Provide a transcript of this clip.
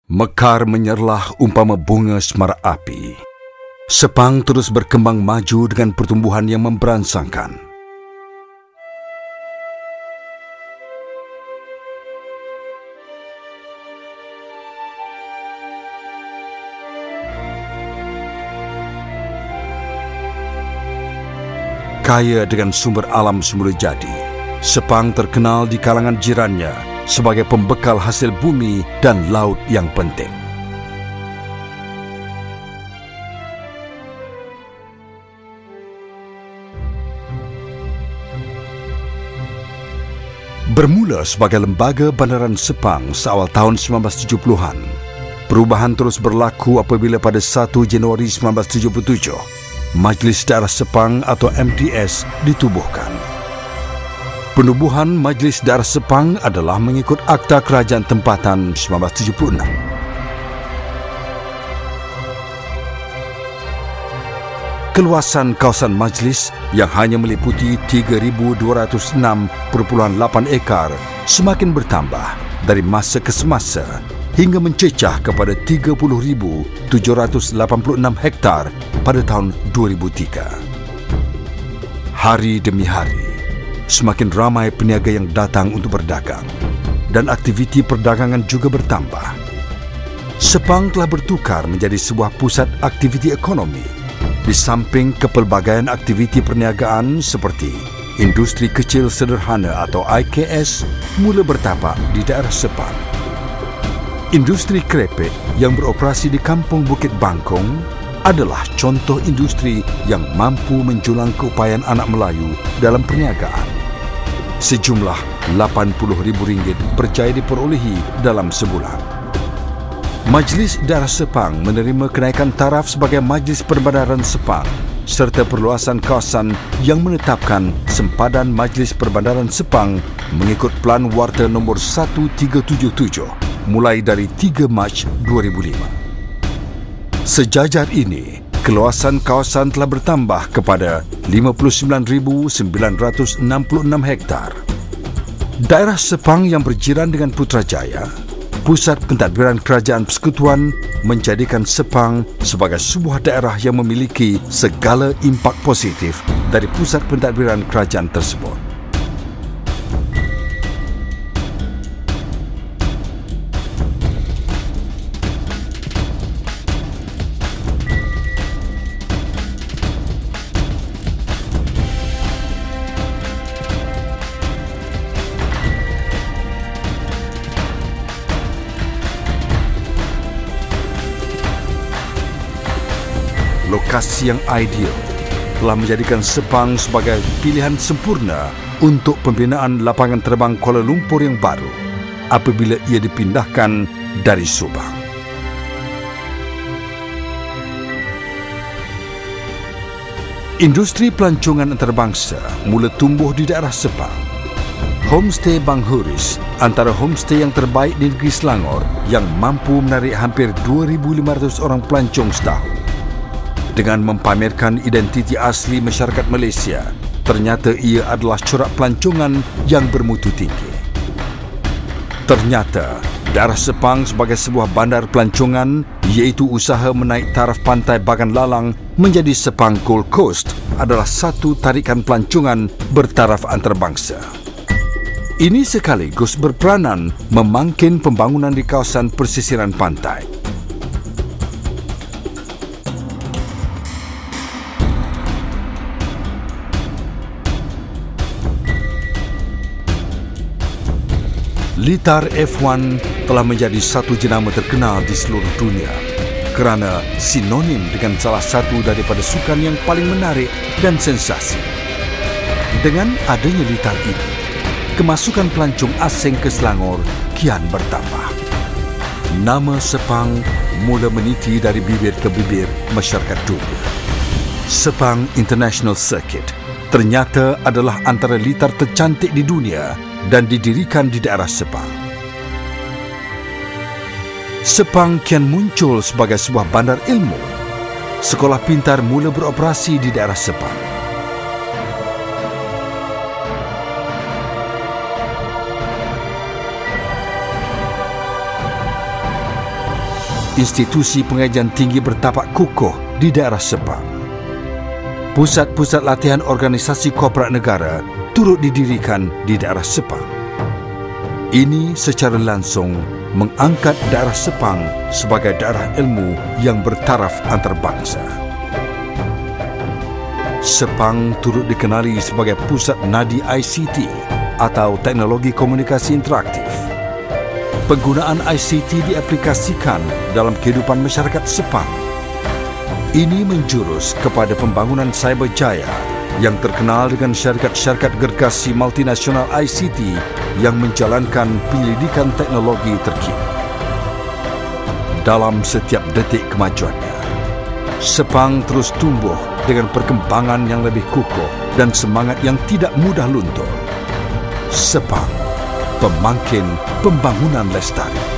Mekar menyerlah umpama bunga semara api. Sepang terus berkembang maju dengan pertumbuhan yang memberansangkan. Kaya dengan sumber alam semula jadi, Sepang terkenal di kalangan jirannya sebagai pembekal hasil bumi dan laut yang penting. Bermula sebagai lembaga bandaran Sepang seawal tahun 1970-an, perubahan terus berlaku apabila pada 1 Januari 1977, Majlis Daerah Sepang atau MDS ditubuhkan. Penubuhan Majlis Daerah Sepang adalah mengikut Akta Kerajaan Tempatan 1976. Keluasan kawasan majlis yang hanya meliputi 3,206.8 ekar semakin bertambah dari masa ke semasa hingga mencecah kepada 30,786 hektar pada tahun 2003. Hari demi hari, semakin ramai peniaga yang datang untuk berdagang dan aktiviti perdagangan juga bertambah. Sepang telah bertukar menjadi sebuah pusat aktiviti ekonomi di samping kepelbagaian aktiviti perniagaan seperti industri kecil sederhana atau IKS mula bertapak di daerah Sepang. Industri krepek yang beroperasi di Kampung Bukit Bangkong adalah contoh industri yang mampu menjulang keupayaan anak Melayu dalam perniagaan. Sejumlah RM80,000 berjaya diperolehi dalam sebulan. Majlis Daerah Sepang menerima kenaikan taraf sebagai Majlis Perbandaran Sepang serta perluasan kawasan yang menetapkan sempadan Majlis Perbandaran Sepang mengikut Plan Warta nombor 1377 mulai dari 3 Mac 2005. Sejajar ini, keluasan kawasan telah bertambah kepada 59,966 hektar. Daerah Sepang yang berjiran dengan Putrajaya, pusat pentadbiran kerajaan persekutuan, menjadikan Sepang sebagai sebuah daerah yang memiliki segala impak positif dari pusat pentadbiran kerajaan tersebut. Lokasi yang ideal telah menjadikan Sepang sebagai pilihan sempurna untuk pembinaan lapangan terbang Kuala Lumpur yang baru apabila ia dipindahkan dari Subang. Industri pelancongan antarabangsa mula tumbuh di daerah Sepang. Homestay Bang Huris antara homestay yang terbaik di negeri Selangor yang mampu menarik hampir 2,500 orang pelancong setahun. Dengan mempamerkan identiti asli masyarakat Malaysia, ternyata ia adalah corak pelancongan yang bermutu tinggi. Ternyata, daerah Sepang sebagai sebuah bandar pelancongan, iaitu usaha menaik taraf pantai Bagan Lalang menjadi Sepang Gold Coast, adalah satu tarikan pelancongan bertaraf antarabangsa. Ini sekaligus berperanan memangkin pembangunan di kawasan persisiran pantai. Litar F1 telah menjadi satu jenama terkenal di seluruh dunia kerana sinonim dengan salah satu daripada sukan yang paling menarik dan sensasi. Dengan adanya litar ini, kemasukan pelancong asing ke Selangor kian bertambah. Nama Sepang mula meniti dari bibir ke bibir masyarakat dunia. Sepang International Circuit ternyata adalah antara litar tercantik di dunia dan didirikan di daerah Sepang. Sepang kian muncul sebagai sebuah bandar ilmu. Sekolah pintar mula beroperasi di daerah Sepang. institusi pengajian tinggi bertapak kukuh di daerah Sepang. Pusat-pusat latihan organisasi korporat negara turut didirikan di daerah Sepang. Ini secara langsung mengangkat daerah Sepang sebagai daerah ilmu yang bertaraf antarabangsa. Sepang turut dikenali sebagai pusat nadi ICT atau teknologi komunikasi interaktif. Penggunaan ICT diaplikasikan dalam kehidupan masyarakat Sepang. Ini menjurus kepada pembangunan Cyberjaya yang terkenal dengan syarikat-syarikat gergasi multinasional ICT yang menjalankan penyelidikan teknologi terkini. Dalam setiap detik kemajuannya, Sepang terus tumbuh dengan perkembangan yang lebih kukuh dan semangat yang tidak mudah luntur. Sepang, pemangkin pembangunan lestari.